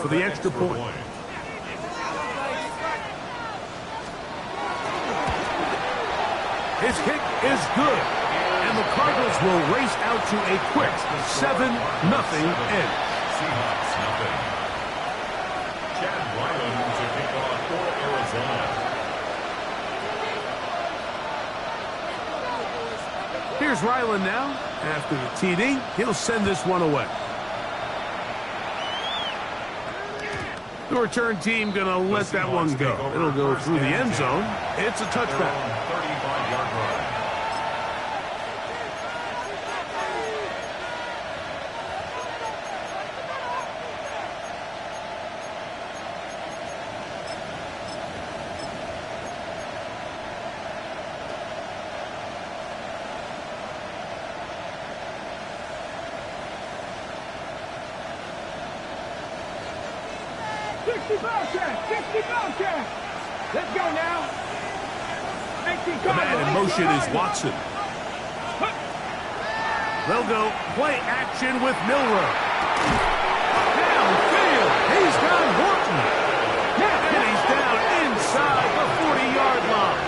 for the extra point. His kick is good, and the Cardinals will race out to a quick 7-0 end. Seahawks nothing. Chad Ryland to kick off for Arizona. Here's Ryland now. After the TD, he'll send this one away. The return team going to let that one go. It'll go through the end zone. It's a touchback. 35-yard line. Let's go now. The man in motion is Watson. They'll go play action with Milroe. Downfield. He's got Horton. And he's down inside the 40-yard line.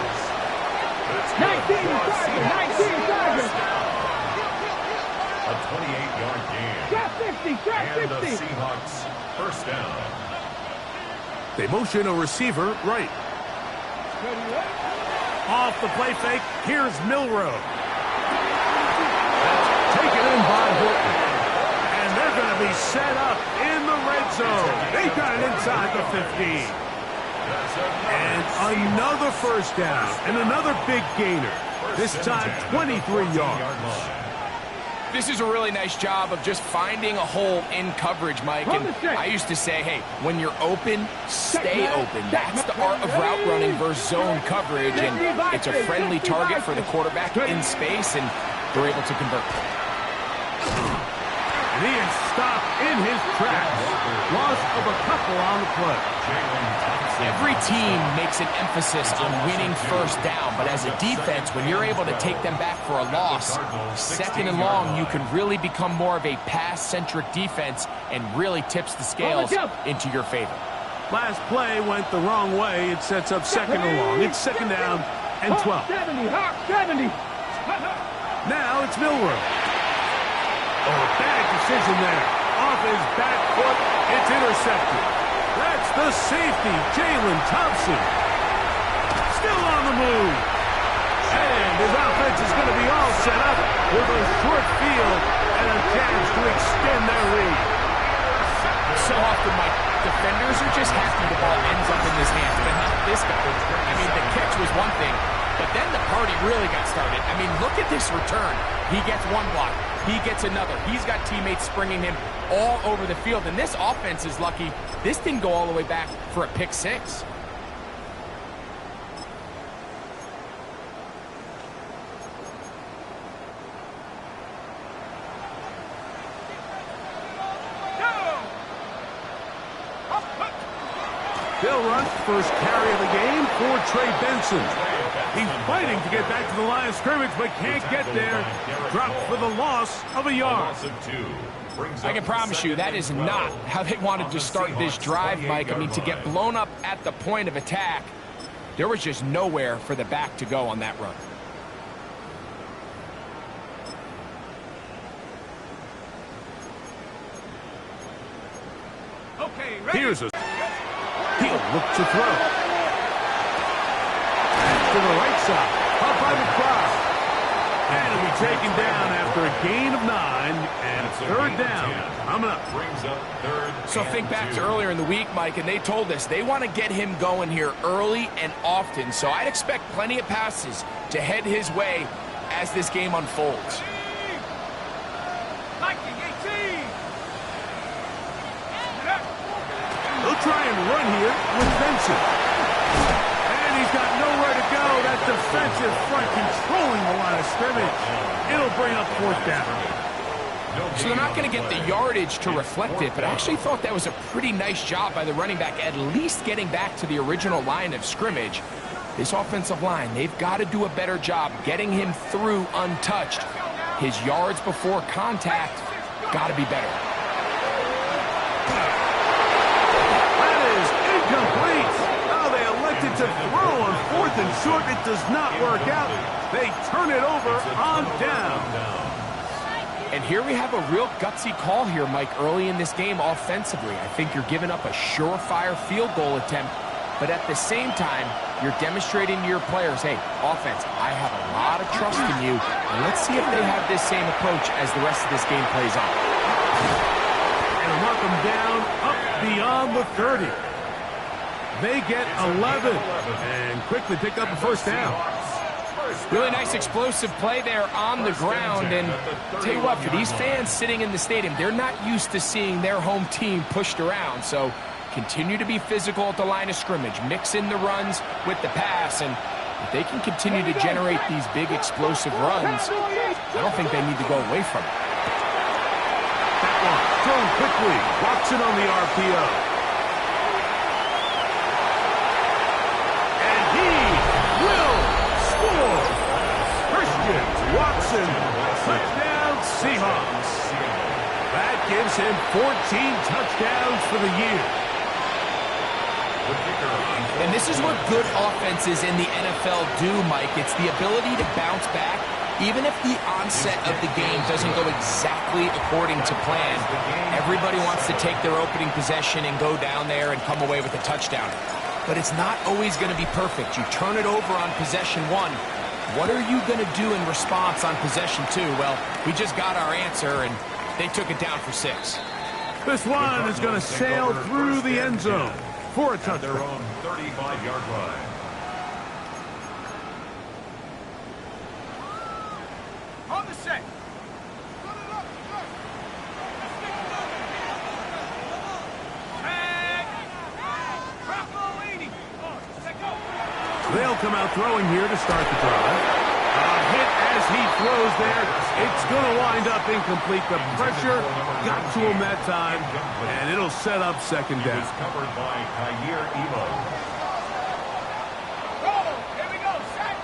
19 target. A 28-yard gain. Trap 50. And the Seahawks first down. They motion a receiver right. Off the play fake, here's Milroe. Taken in by Horton. And they're going to be set up in the red zone. They got it inside the 15. And another first down. And another big gainer. This time 23 yards. This is a really nice job of just finding a hole in coverage, Mike. And I used to say, hey, when you're open, stay open. That's the art of route running versus zone coverage. And it's a friendly target for the quarterback in space, and they're able to convert. And he is stopped in his tracks. Loss of a couple on the play. Every team makes an emphasis on winning first down, but as a defense, when you're able to take them back for a loss, second and long, you can really become more of a pass-centric defense and really tips the scales into your favor. Last play went the wrong way. It sets up second and long. It's second down and 12. 70. Now it's Milroe. Oh, bad decision there. Off his back foot, it's intercepted. That's the safety, Jalen Thompson. Still on the move. And his offense is going to be all set up with a short field and a chance to extend their lead. So often, my defenders are just happy the ball ends up in his hands, but not this guy. I mean, the catch was one thing, but then the party really got started. I mean, look at this return. He gets one block. He gets another. He's got teammates springing him all over the field, and this offense is lucky. This didn't go all the way back for a pick six. Bill runs first carry of the game for Trey Benson. He's fighting to get back to the line of scrimmage, but can't get there. Dropped for the loss of a yard. I can promise you that is not how they wanted to start this drive, Mike. I mean, to get blown up at the point of attack, there was just nowhere for the back to go on that run. Here's a... He'll look to throw. To the right side. Up by the crowd. And it'll be taken down after a gain of 9. And it's third down. Coming up. So think back to earlier in the week, Mike, and they told us they want to get him going here early and often. So I'd expect plenty of passes to head his way as this game unfolds. He'll try and run here with Benson. And he's got nowhere to go. That defensive front controlling the line of scrimmage. It'll bring up fourth down. So they're not going to get the yardage to reflect it, but I actually thought that was a pretty nice job by the running back, at least getting back to the original line of scrimmage. This offensive line, they've got to do a better job getting him through untouched. His yards before contact got to be better. short. It does not work out. They turn it over on down. And here we have a real gutsy call here, Mike, early in this game offensively. I think you're giving up a surefire field goal attempt, but at the same time, you're demonstrating to your players, hey, offense, I have a lot of trust in you, and let's see if they have this same approach as the rest of this game plays on. And mark them down up beyond the 30. They get 11 and quickly pick up a first down. Really nice explosive play there on the ground, and tell you what, for these fans sitting in the stadium, they're not used to seeing their home team pushed around, so continue to be physical at the line of scrimmage, mix in the runs with the pass, and if they can continue to generate these big explosive runs, I don't think they need to go away from it. That one thrown quickly. Watson on the RPO. And he will score. Christian Watson, touchdown Seahawks. That gives him 14 touchdowns for the year. And this is what good offenses in the NFL do, Mike. It's the ability to bounce back, even if the onset of the game doesn't go exactly according to plan. Everybody wants to take their opening possession and go down there and come away with a touchdown. But it's not always going to be perfect. You turn it over on possession 1. What are you going to do in response on possession 2? Well, we just got our answer, and they took it down for 6. This one is going to sail through the end zone for a touchdown. Their own 35-yard line. On the set. They'll come out throwing here to start the drive. A hit as he throws there. It's going to wind up incomplete. The pressure got to him that time, and it'll set up second down. It's covered by Kyer Emo. Here we go. Set.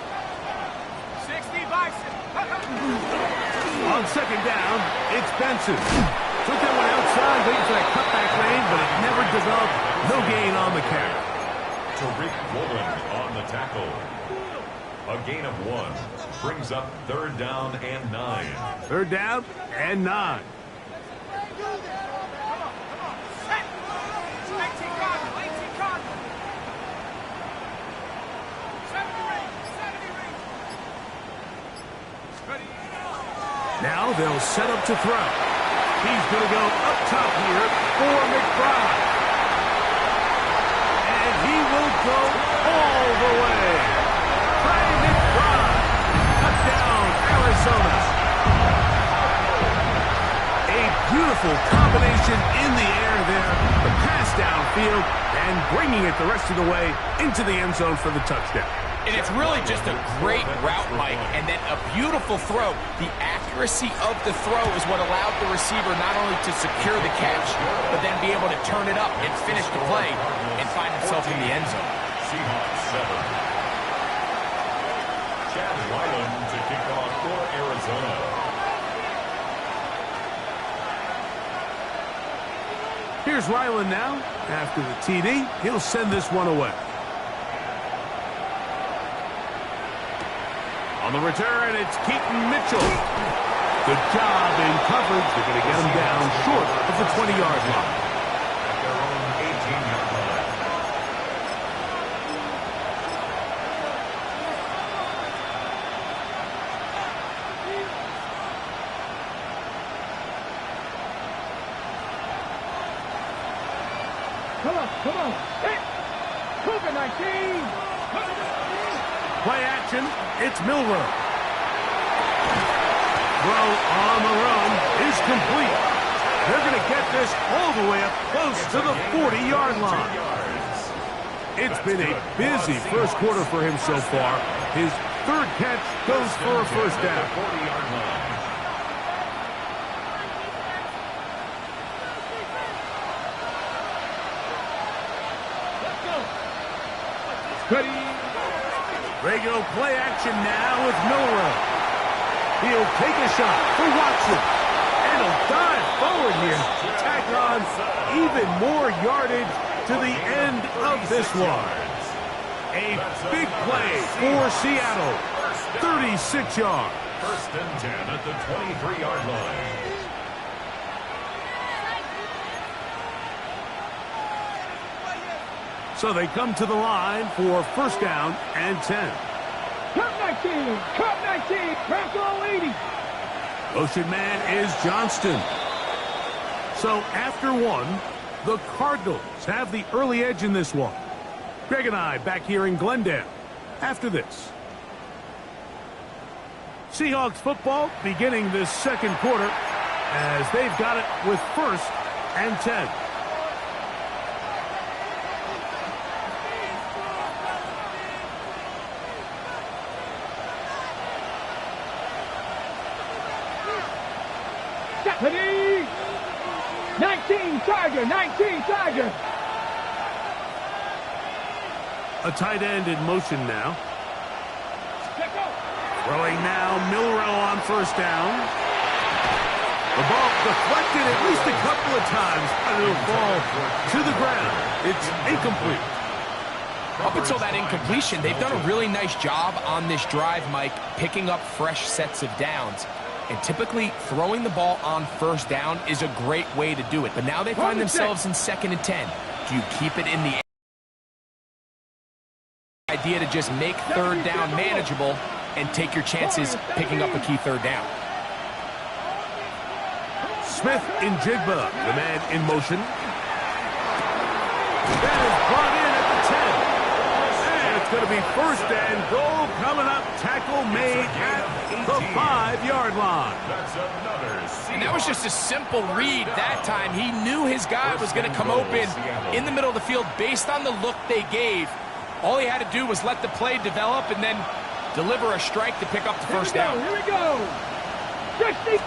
60 Bison. On second down, it's Benson. Took that one outside, waiting for that cutback lane, but it never developed. No gain on the carry. Tariq Woolen on the tackle. A gain of 1 brings up 3rd down and 9. 3rd down and 9. Now they'll set up to throw. He's going to go up top here for McBride. And he will go all the way. Trey McBride, touchdown, Arizona. A beautiful combination in the air there. The pass downfield and bringing it the rest of the way into the end zone for the touchdown. And it's really just a great route, Mike, and then a beautiful throw. The accuracy of the throw is what allowed the receiver not only to secure the catch, but then be able to turn it up and finish the play and find himself in the end zone. Seahawks 7. Chad Ryland to kick off for Arizona. Here's Ryland now. After the TD, he'll send this one away. On the return, it's Keaton Mitchell. Good job in coverage. They're going to get him down short of the 20-yard line. At their own 18-yard line. Come on. Hit. Cougar 19. Play action, it's Milroe. Throw on the run is complete. They're going to get this all the way up close to the 40-yard line. It's been a busy first quarter for him so far. His 3rd catch goes for a first down. 40-yard line. Ready. Regular play action now with Milroe. He'll take a shot for Watson. And he'll dive forward here to tack on even more yardage to the end of this one. A big play for Seattle. 36 yards. First and 10 at the 23-yard line. So they come to the line for first down and 10. Cut 19, cut 19, pass all 80. Motion man is Johnston. So after one, the Cardinals have the early edge in this one. Greg and I back here in Glendale after this. Seahawks football beginning this second quarter as they've got it with first and 10. Deputy! 19 Tiger, 19 Tiger. A tight end in motion now. Let go. Throwing now, Milrow on first down. The ball deflected at least a couple of times, and it'll fall to the ground. It's incomplete. Up until that incompletion, they've done a really nice job on this drive, Mike, picking up fresh sets of downs. And typically, throwing the ball on first down is a great way to do it. But now they find themselves in second and 10. Do you keep it in the idea to just make third down manageable and take your chances picking up a key third down? Smith in Jigba, the man in motion. That is brought in at the 10. And it's going to be first and goal coming up. Tackle made at the 5-yard line. That's another Seahawks. And that was just a simple read that time. He knew his guy was going to come open in the middle of the field based on the look they gave. All he had to do was let the play develop and then deliver a strike to pick up the first down. Here we go. 60.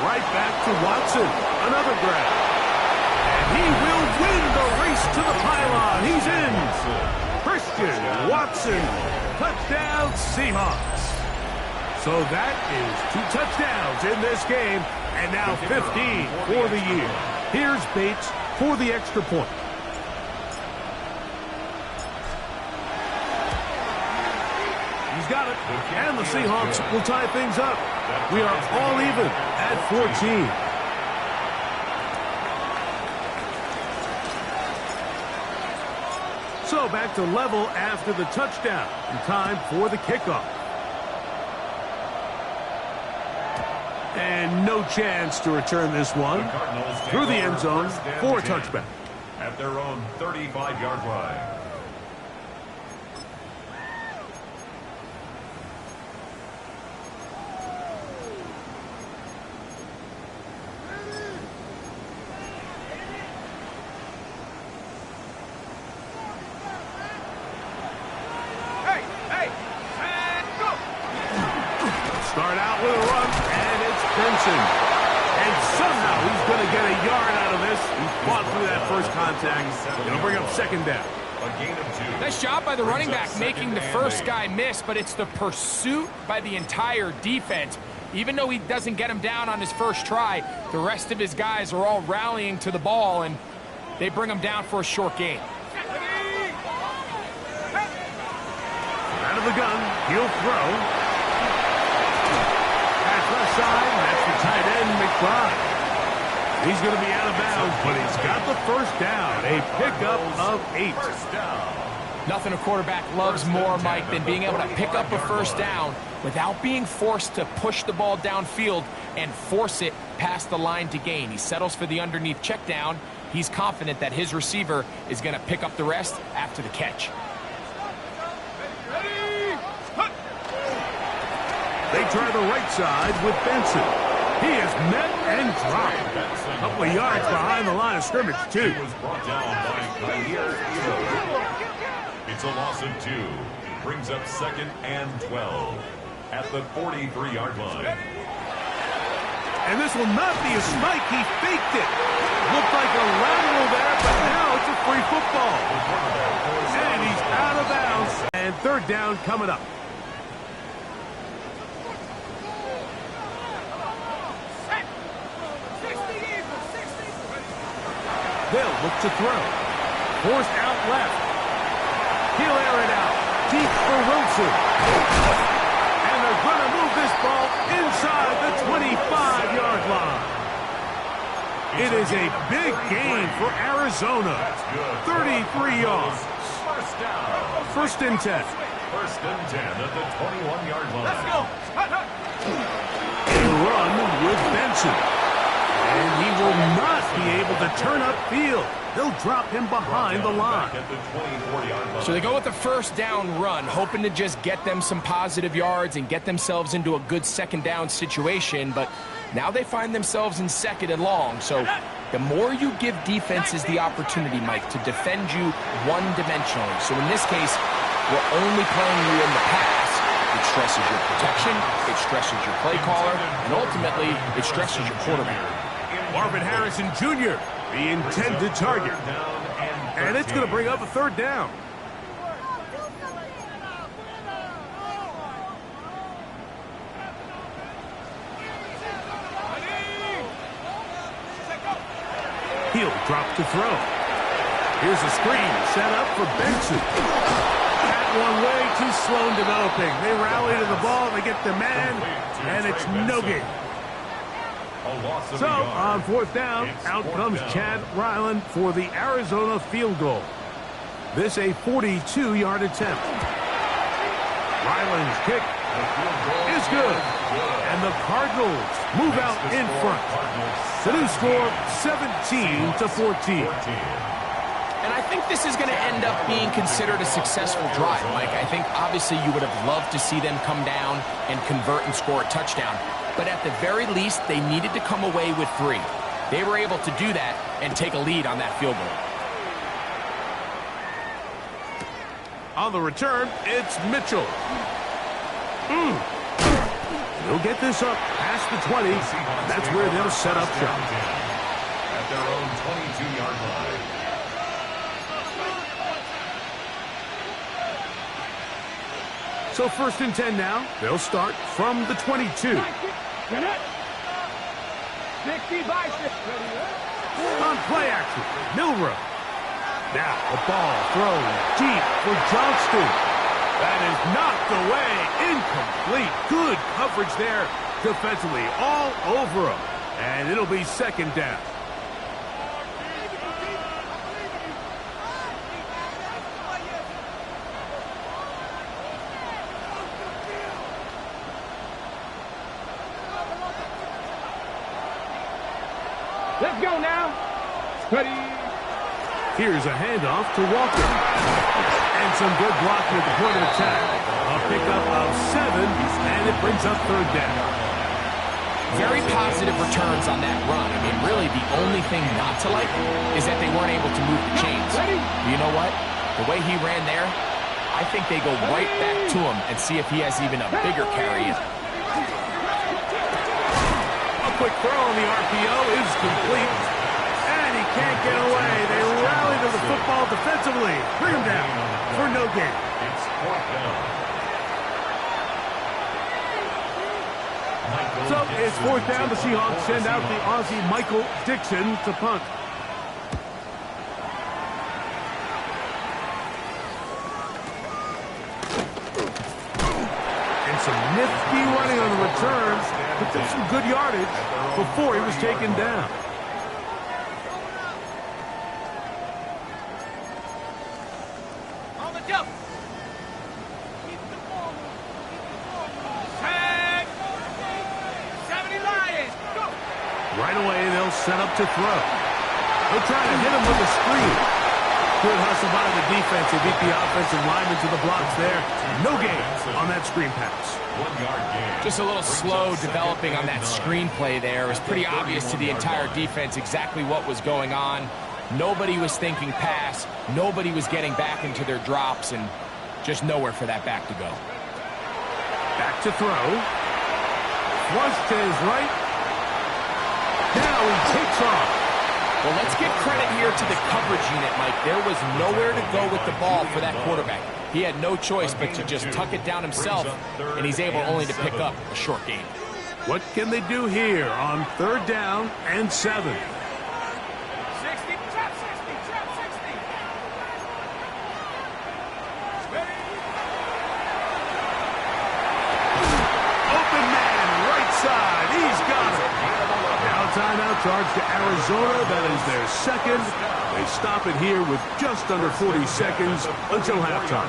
Right back to Watson. Another grab. And he will win the race to the pylon. He's in. Christian Watson. Touchdown, Seahawks. So that is 2 touchdowns in this game. And now 15 for the year. Here's Bates for the extra point. He's got it. And the Seahawks will tie things up. We are all even at 14. So back to level after the touchdown. And time for the kickoff. And no chance to return this one through the end zone for a touchback. At their own 35-yard line. Start out with a run, and it's Benson. And somehow he's going to get a yard out of this. He fought through that first contact. It'll bring up second down. A gain of 2. Nice job by the running back making the first guy miss, but it's the pursuit by the entire defense. Even though he doesn't get him down on his first try, the rest of his guys are all rallying to the ball, and they bring him down for a short gain. Out of the gun, he'll throw. Left side, that's the tight end, McBride. He's going to be out of bounds, but he's got the first down. A pickup of 8. First down. Nothing a quarterback loves more, Mike, than being able to pick up a first down without being forced to push the ball downfield and force it past the line to gain. He settles for the underneath check down. He's confident that his receiver is going to pick up the rest after the catch. They try the right side with Benson. He is met and dropped. A couple of yards behind the line of scrimmage, too. He was brought down by Kaiir Elam. It's a loss of 2. Brings up second and 12 at the 43-yard line. And this will not be a spike. He faked it. Looked like a lateral there, but now it's a free football. And he's out of bounds. And third down coming up. They'll look to throw. Forced out out left. He'll air it out. Deep for Wilson. And they're going to move this ball inside the 25-yard line. It is a big gain for Arizona. 33 yards. First down. First and 10. First and 10 at the 21-yard line. Let's go. A run with Benson. And he will not be able to turn upfield. They'll drop him behind the line. At the 24-yard line. So they go with the first down run, hoping to just get them some positive yards and get themselves into a good second down situation, but now they find themselves in second and long. So the more you give defenses the opportunity, Mike, to defend you one-dimensionally. So in this case, we're only playing you in the pass. It stresses your protection, it stresses your play caller, and ultimately, it stresses your quarterback. Marvin Harrison Jr., the intended target. And it's going to bring up a third down. He'll drop to throw. Here's a screen set up for Benson. That one way too slow in developing. They rally to the ball, they get the man, and it's no gain. So, on fourth down, out comes Chad Ryland for the Arizona field goal. This a 42-yard attempt. Ryland's kick is good. And the Cardinals move out in front. The new score, 17-14. And I think this is going to end up being considered a successful drive, Mike. I think obviously you would have loved to see them come down and convert and score a touchdown. But at the very least, they needed to come away with 3. They were able to do that and take a lead on that field goal. On the return, it's Mitchell. They'll get this up past the 20. That's where they'll set up shop. At their own 22-yard line. So first and 10 now. They'll start from the 22. 60 by 60. On play action, Milroe. Now a ball thrown deep for Johnston. That is knocked away, incomplete. Good coverage there defensively, all over him. And it'll be second down. Let's go now. Ready. Here's a handoff to Walker. And some good blocking at the point of attack. A pickup of 7, and it brings up third down. Very positive returns on that run. I mean, really, the only thing not to like is that they weren't able to move the chains. You know what? The way he ran there, I think they go right back to him and see if he has even a bigger carry in. A quick throw on the RPO is complete. And he can't get away. They rally to the football defensively. Bring him down for no gain. It's fourth down. So it's fourth down. The Seahawks send out the Aussie Michael Dixon to punt. And some nifty running on the return. But there's some good yardage before he was taken down. On the jump. Tag. 70 Lions. Go. Right away, they'll set up to throw. They'll try to hit him with a screen. Good hustle by the defense. They beat the offensive lineman to the blocks there. No gain on that screen pass. 1 yard gain. Just a little slow developing on that screenplay there. It was pretty obvious to the entire defense exactly what was going on. Nobody was thinking pass. Nobody was getting back into their drops, and just nowhere for that back to go. Back to throw. Flush to his right. Now he takes off. Well, let's give credit here to the coverage unit, Mike. There was nowhere to go with the ball for that quarterback. He had no choice but to just tuck it down himself, and he's able only to pick up a short gain. What can they do here on third down and 7? 60, trap 60, trap 60. charge to Arizona. That is their second. They stop it here with just under 40 seconds until halftime.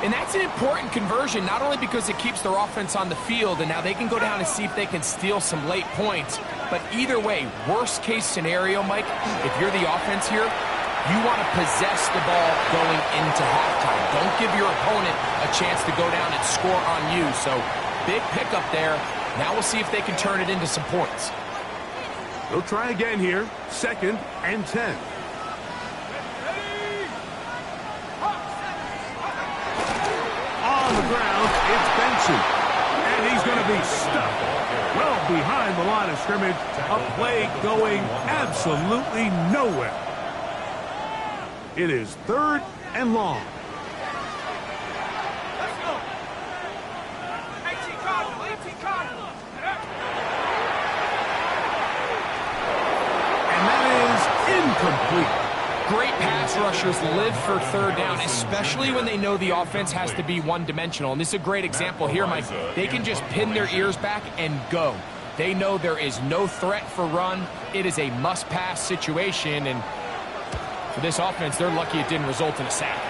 And that's an important conversion, not only because it keeps their offense on the field, and now they can go down and see if they can steal some late points. But either way, worst case scenario, Mike, if you're the offense here, you want to possess the ball going into halftime. Don't give your opponent a chance to go down and score on you. So big pickup there. Now we'll see if they can turn it into some points. They'll try again here. 2nd and 10. On the ground, it's Benson. And he's going to be stuck well behind the line of scrimmage. A play going absolutely nowhere. It is 3rd and long. Let's go. AT Cardinal, AT Cardinal. And that is incomplete. Great pass rushers live for 3rd down, especially when they know the offense has to be one-dimensional. And this is a great example here, Mike. They can just pin their ears back and go. They know there is no threat for run. It is a must-pass situation, and for this offense, they're lucky it didn't result in a sack.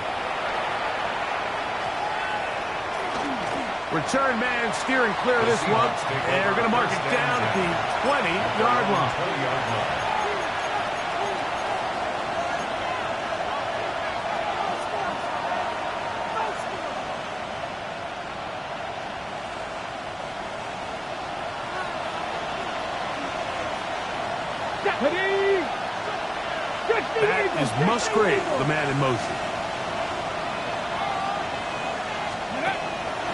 Return man steering clear of this one. And they're going to mark it down at the 20-yard line. That is Musgrave, the man in motion.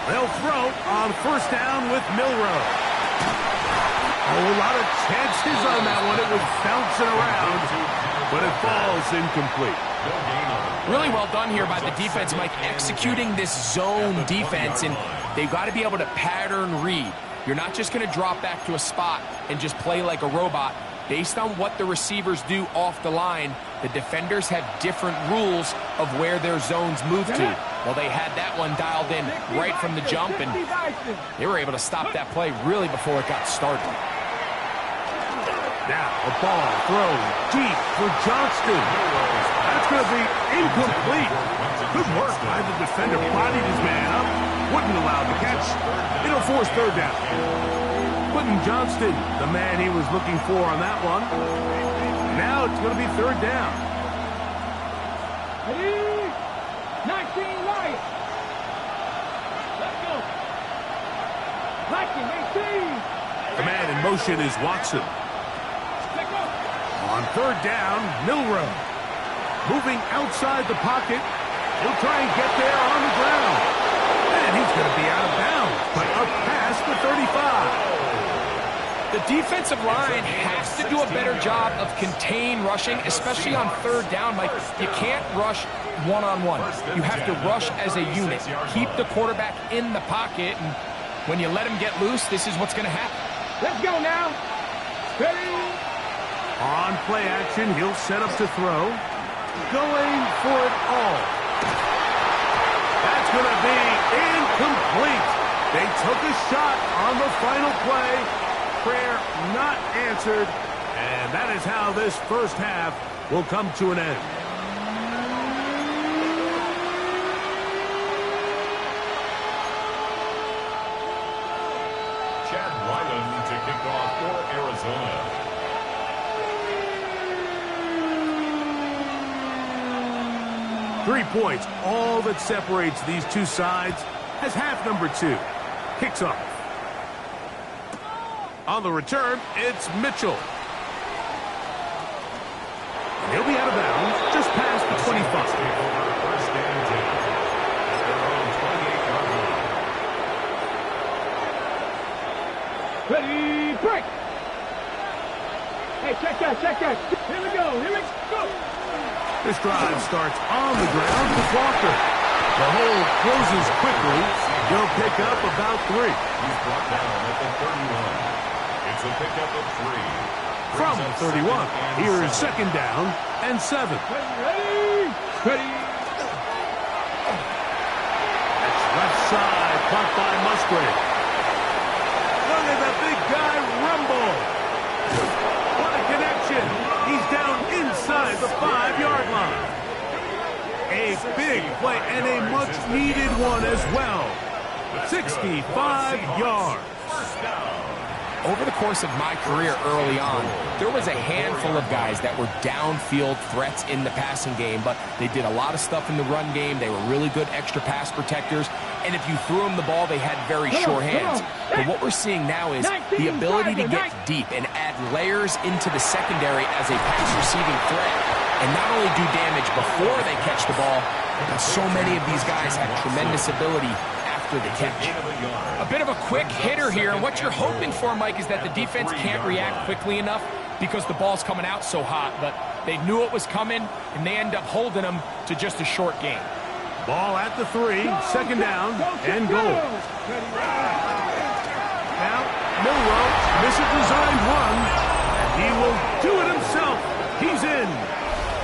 They'll throw on 1st down with Milroe. Oh, a lot of chances on that one. It was bouncing around, but it falls incomplete. Really well done here by the defense, Mike, executing this zone defense, and they've got to be able to pattern read. You're not just going to drop back to a spot and just play like a robot. Based on what the receivers do off the line, the defenders have different rules of where their zones move to. Well, they had that one dialed in right from the jump, and they were able to stop that play really before it got started. Now, a ball thrown deep for Johnston. That's going to be incomplete. Good work by the defender. Bodied his man up. Wouldn't allow the catch. It'll force 3rd down. Quentin Johnston, the man he was looking for on that one. Now it's going to be 3rd down. 19 right. Let's go. 19, 18. The man in motion is Watson. On 3rd down, Milroe. Moving outside the pocket. He'll try and get there on the ground. And he's going to be out of bounds, but up past the 35. The defensive line has to do a better job of contain rushing, especially on 3rd down. Like, you can't rush one-on-one. You have to rush as a unit. Keep the quarterback in the pocket, and when you let him get loose, this is what's going to happen. Let's go now. Ready? On play action, he'll set up to throw. Going for it all. That's going to be incomplete. They took a shot on the final play. Prayer not answered, and that is how this 1st half will come to an end. Chad Ryland to kick off for Arizona. Three points, all that separates these two sides, as half number 2 kicks off. On the return, it's Mitchell. And he'll be out of bounds just past the 25. First and 10. Their own 28-yard line. Ready, break. Hey, check that. Here we go. This drive starts on the ground with Walker. The hole closes quickly. They'll pick up about 3. He's brought down at the 31. It's a pickup of 3. From the 31, here's 2nd down and 7. Ready. That's left side, caught by Musgrave. Look at the big guy rumble. What a connection. He's down inside the 5-yard line. A big play and a much-needed one as well. 65 yards. Over the course of my career early on, there was a handful of guys that were downfield threats in the passing game, but they did a lot of stuff in the run game. They were really good extra pass protectors, and if you threw them the ball, they had very sure hands. But what we're seeing now is the ability to get deep and add layers into the secondary as a pass-receiving threat, and not only do damage before they catch the ball, but so many of these guys have tremendous ability after the catch. A bit of a quick hitter here, and what you're hoping for, Mike, is that the defense can't react quickly enough because the ball's coming out so hot, but they knew it was coming, and they end up holding them to just a short game. Ball at the 3, second down, and goal. Now, Milroe misdesigned one, and he will do it himself. He's in.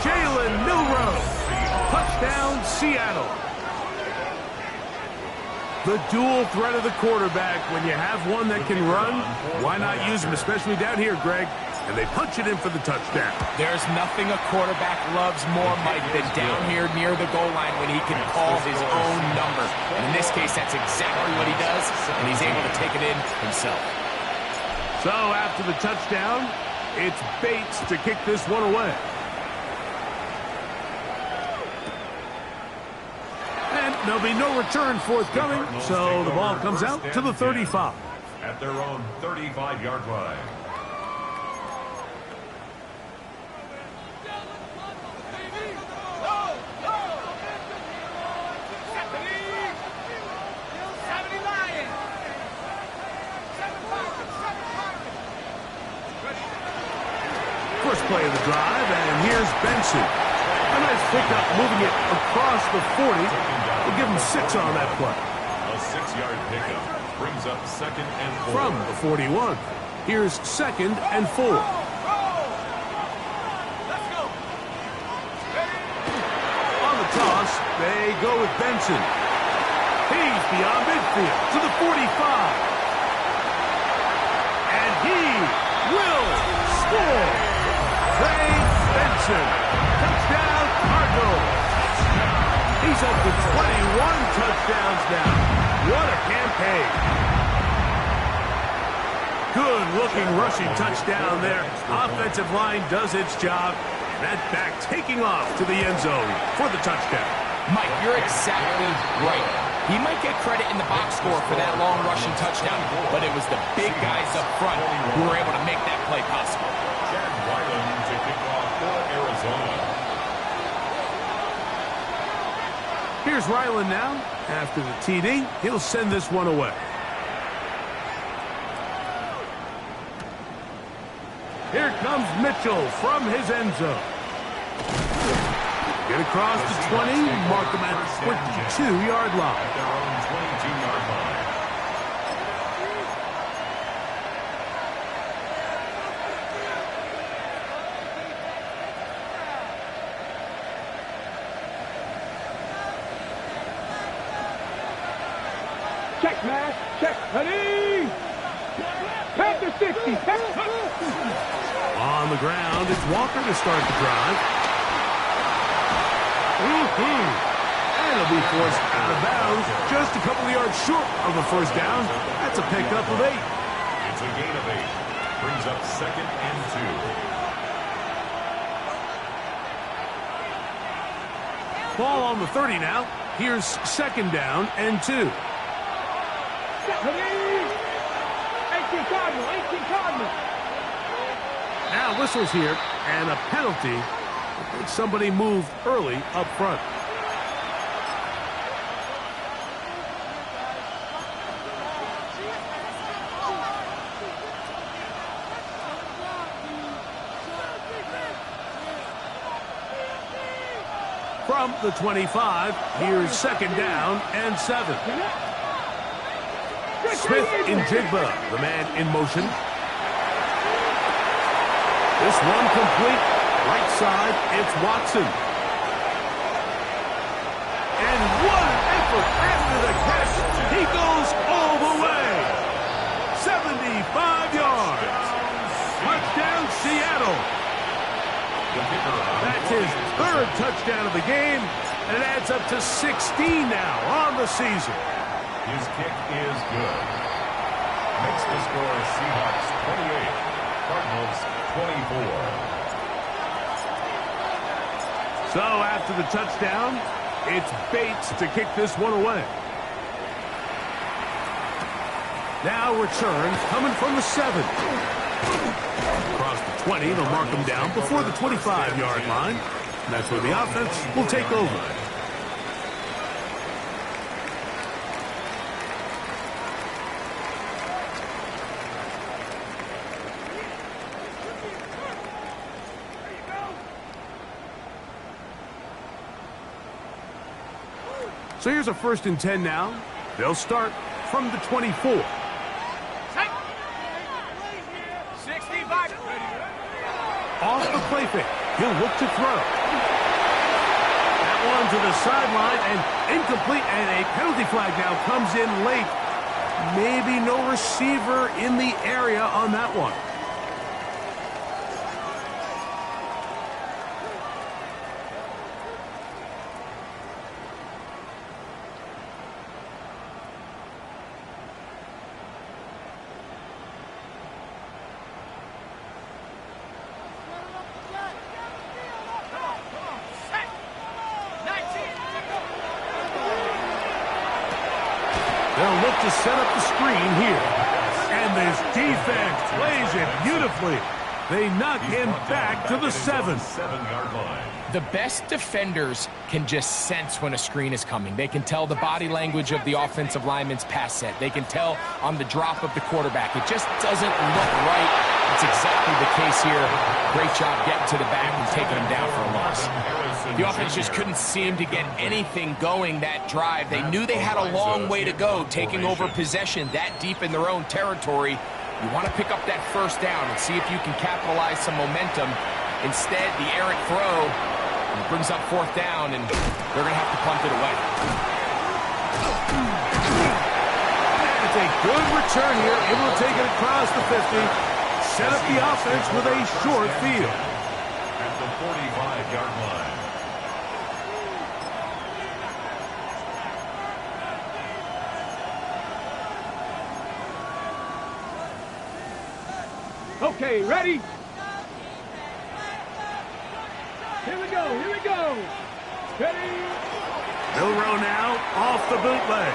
Jalen Milroe. Touchdown, Seattle. The dual threat of the quarterback. When you have one that can run, why not use him, especially down here, Greg? And they punch it in for the touchdown. There's nothing a quarterback loves more, Mike, than down here near the goal line when he can call his own number. And in this case, that's exactly what he does, and he's able to take it in himself. So after the touchdown, it's Bates to kick this one away. And there'll be no return forthcoming, so the ball comes out to the 35. At their own 35-yard line. First play of the drive, and here's Benson. A nice pickup, moving it across the 40. We'll give him 6 on that play. A 6-yard pickup brings up second and 4. From the 41. Here's second and 4. On the toss, they go with Benson. He's beyond midfield to the 45. And he will score. Trey Benson. Touchdown, Cardinals. He's up to 21 touchdowns now. What a campaign. Good-looking rushing touchdown there. Offensive line does its job. And that back taking off to the end zone for the touchdown. Mike, you're exactly right. He might get credit in the box score for that long rushing touchdown, but it was the big guys up front who were able to make that play possible. Chad Ryland to kick off for Arizona. Here's Ryland now. After the TD, he'll send this one away. Here comes Mitchell from his end zone. Get across the 20, mark him at the 22-yard line. At their own 22-yard line. Check, man. Check. Ready? Panther 60. On the ground, it's Walker to start the drive. And it'll be forced out of bounds, just a couple of yards short of the first down. That's a pickup of 8. It's a gain of 8. Brings up second and 2. Ball on the 30 now. Here's second down and 2. 18 Cardinal. 18 Cardinal. Now whistles here, and a penalty. I think somebody moved early up front. From the 25, here's second down and 7. Smith in Jigba, the man in motion. This one complete. Right side, it's Watson. And what an effort after the catch. He goes all the way. 75 yards. Touchdown. Kittle. That's his third touchdown of the game, and it adds up to 16 now on the season. His kick is good. Makes the score Seahawks 28, Cardinals 24. So after the touchdown, it's Bates to kick this one away. Now returns coming from the 7. Across the 20, they'll mark him down before the 25-yard line. And that's where the offense will take over. So here's a 1st and 10 now. They'll start from the 24. 65. Off the play fake. He'll look to throw. That one to the sideline and incomplete, and a penalty flag now comes in late. Maybe no receiver in the area on that one. They'll look to set up the screen here. And this defense plays it beautifully. They knock him back to the 7. 7-yard line. The best defenders can just sense when a screen is coming. They can tell the body language of the offensive lineman's pass set. They can tell on the drop of the quarterback. It just doesn't look right. It's exactly the case here. Great job getting to the back and taking him down for a loss. The offense just couldn't seem to get anything going that drive. They knew they had a long way to go, taking over possession that deep in their own territory. You want to pick up that 1st down and see if you can capitalize some momentum. Instead, the errant throw brings up 4th down, and they're going to have to punt it away. It's a good return here, able to take it across the 50. Set up the offense with a short field. At the 45-yard line. Okay, ready? Here we go, here we go. Ready? Milroe now off the bootleg.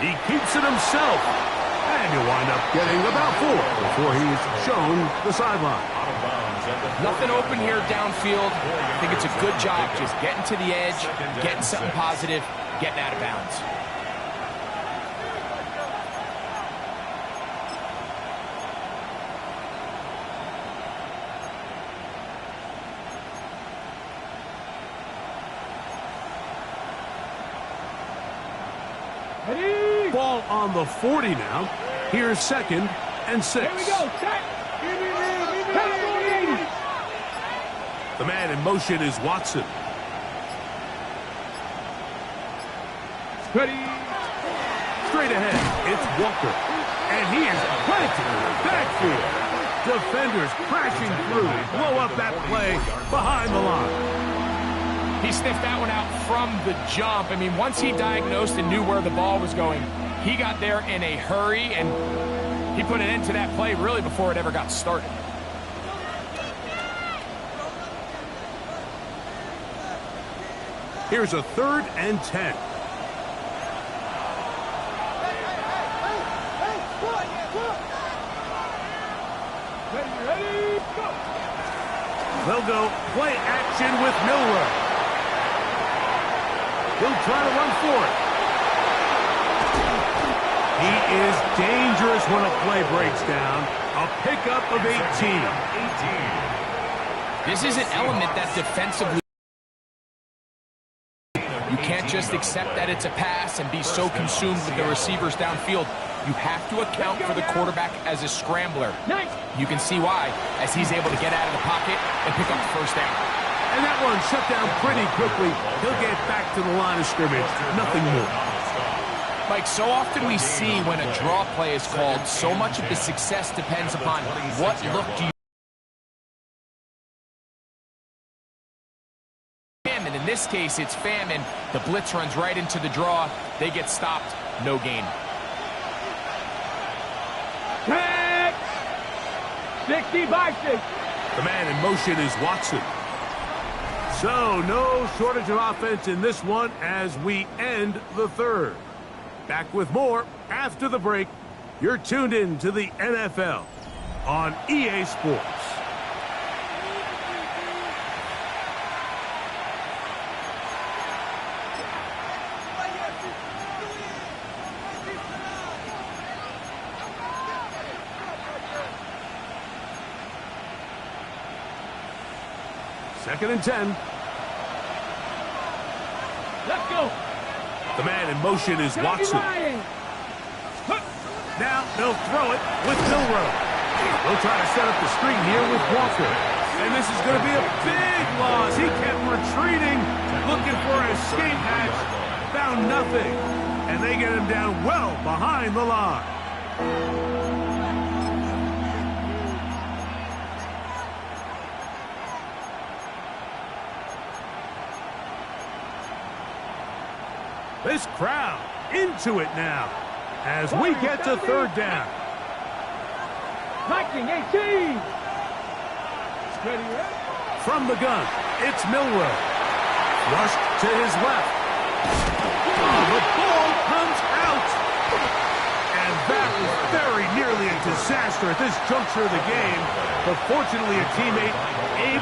He keeps it himself. And he'll wind up getting about 4 before he's shown the sideline. Out of bounds at the Nothing open here downfield. I think it's a good job just getting to the edge, getting something positive, getting out of bounds. Ready? Ball on the 40 now. Here's 2nd and 6. Here we go. Set. The man in motion is Watson. Ready? Straight ahead, it's Walker. And he is planted in the backfield. Defenders crashing through. Blow up that play behind the line. He sniffed that one out from the jump. I mean, once he diagnosed and knew where the ball was going, he got there in a hurry, and he put an end to that play really before it ever got started. Here's a 3rd and 10. Ready? Go. They'll go play action with Milroe. He'll try to run for it. He is dangerous when a play breaks down. A pickup of 18. This is an element that defensively you can't just accept that it's a pass and be so consumed with the receivers downfield. You have to account for the quarterback as a scrambler. Nice. You can see why, as he's able to get out of the pocket and pick up the 1st down. And that one shut down pretty quickly. He'll get back to the line of scrimmage. Nothing more. Mike, so often we see when a draw play is called, so much of the success depends upon what look do you famine. In this case, it's famine. The blitz runs right into the draw. They get stopped. No gain. 60 by 6. The man in motion is Watson. So, no shortage of offense in this one as we end the third. Back with more after the break. You're tuned in to the NFL on EA Sports. Second and 10. Let's go. The man in motion is Watson. Now they'll throw it with Milroe. They'll try to set up the screen here with Walker. And this is going to be a big loss. He kept retreating, looking for an escape hatch. Found nothing. And they get him down well behind the line. This crowd into it now as we get to third down. 19-18. From the gun, it's Milroe. Rushed to his left. Oh, the ball comes out. And that was very nearly a disaster at this juncture of the game. But fortunately, a teammate able